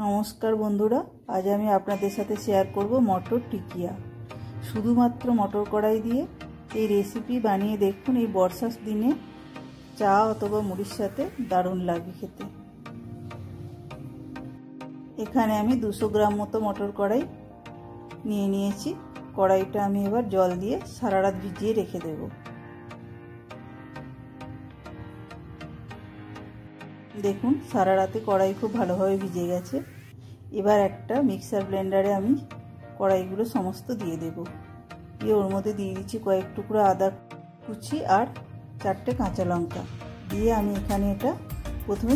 নমস্কার বন্ধুরা, আজ আমি আপনাদের সাথে শেয়ার করব মটর টিকিয়া। শুধুমাত্র মটর কড়াই দিয়ে এই রেসিপি বানিয়ে দেখুন। এই বর্ষার দিনে চা অথবা মুড়ির সাথে দারুণ লাগে খেতে। এখানে আমি 200 গ্রাম মতো মটর কড়াই নিয়ে নিয়েছি। কড়াইটা আমি এবার জল দিয়ে সারা রাত ভিজিয়ে রেখে দেব। দেখুন সারা রাতে কড়াই খুব ভালোভাবে ভিজে গেছে। এবার একটা মিক্সার ব্লেন্ডারে আমি কড়াইগুলো সমস্ত দিয়ে দেব। দিয়ে ওর মধ্যে দিয়ে দিচ্ছি কয়েক টুকরো আদা কুচি আর 4টে কাঁচা লঙ্কা। দিয়ে আমি এখানে এটা প্রথমে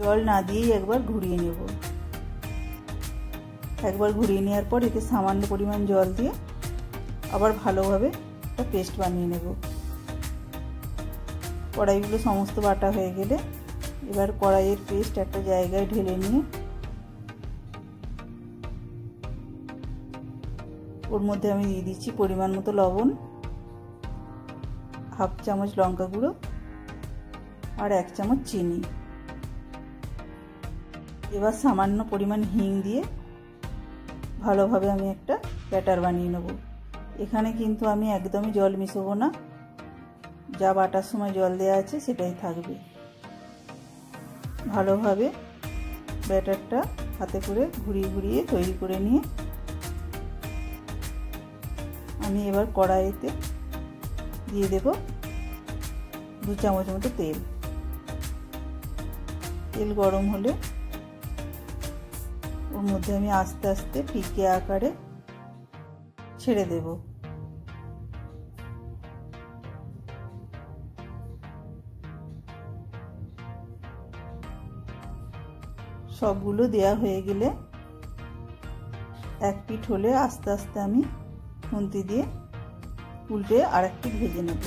জল না দিয়েই একবার ঘুরিয়ে নেব। একবার ঘুরিয়ে নেওয়ার পর এতে সামান্য পরিমাণ জল দিয়ে আবার ভালোভাবে একটা পেস্ট বানিয়ে নেব। কড়াইগুলো সমস্ত বাটা হয়ে গেলে এবার কড়াইয়ের পেস্ট একটা জায়গায় ঢেলে নিয়ে ওর মধ্যে আমি দিয়ে দিচ্ছি পরিমাণ মতো লবণ, হাফ চামচ লঙ্কা গুঁড়ো আর 1 চামচ চিনি। এবার সামান্য পরিমাণ হিং দিয়ে ভালোভাবে আমি একটা ব্যাটার বানিয়ে নেব। এখানে কিন্তু আমি একদমই জল মিশাবো না, যা বাটার সময় জল দেওয়া আছে সেটাই থাকবে। ভালোভাবে ব্যাটারটা হাতে করে ঘুরিয়ে ঘুরিয়ে তৈরি করে নিয়ে আমি এবার কড়াইতে দিয়ে দেব 2 চামচ মতো তেল। তেল গরম হলে ওর মধ্যে আমি আস্তে আস্তে টিকিয়া আকারে ছেড়ে দেব। সবগুলো দেয়া হয়ে গেলে এক পিঠ হলে আস্তে আস্তে আমি খুন্তি দিয়ে উল্টে আরেক পিঠ ভেজে নেব।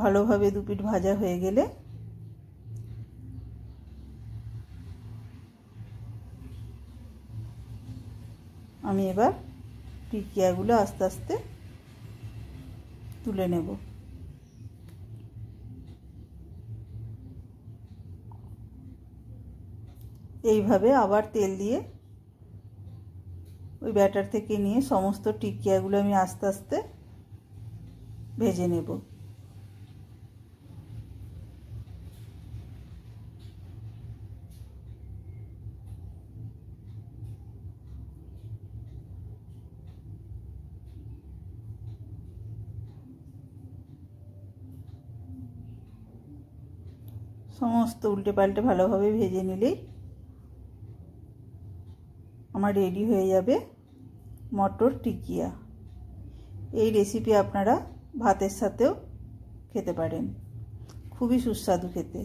ভালোভাবে 2 পিঠ ভাজা হয়ে গেলে আমি এবার টিকিয়াগুলো আস্তে আস্তে তুলে নেব। এইভাবে আবার তেল দিয়ে ওই ব্যাটার থেকে নিয়ে সমস্ত টিকিয়াগুলো আমি আস্তে আস্তে ভেজে নেব। সমস্ত উল্টে পাল্টে ভালোভাবে ভেজে নিলেই আমার রেডি হয়ে যাবে মটর টিকিয়া। এই রেসিপি আপনারা ভাতের সাথেও খেতে পারেন, খুবই সুস্বাদু খেতে।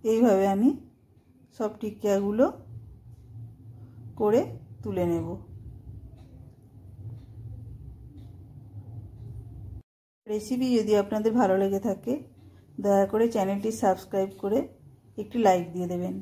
এইভাবে আমি সব টিকিয়াগুলো করে তুলে নেব। রেসিপি যদি আপনাদের ভালো লেগে থাকে দয়া করে চ্যানেলটি সাবস্ক্রাইব করে একটি লাইক দিয়ে দেবেন।